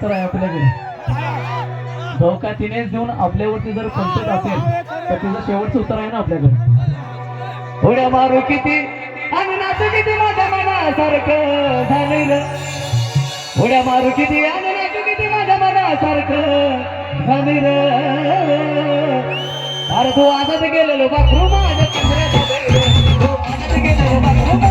उत्तर आहे आपल्याकडे. धोका तिनेच देऊन आपल्यावरती जर पंचत असेल तर तिचं शेवटचं उत्तर आहे ना आपल्याकडे. उड्या मारू किती आणि नाचू किती माझ्या मनासारखं झालेलं. उड्या मारू किती आणि नाचू किती माझ्या मनासारखं झालेलं. अरे तू आजच गेलेलो बाथरूम माझ्या चंद्राचा बैल. तू आजच गेलेलो बाथरूम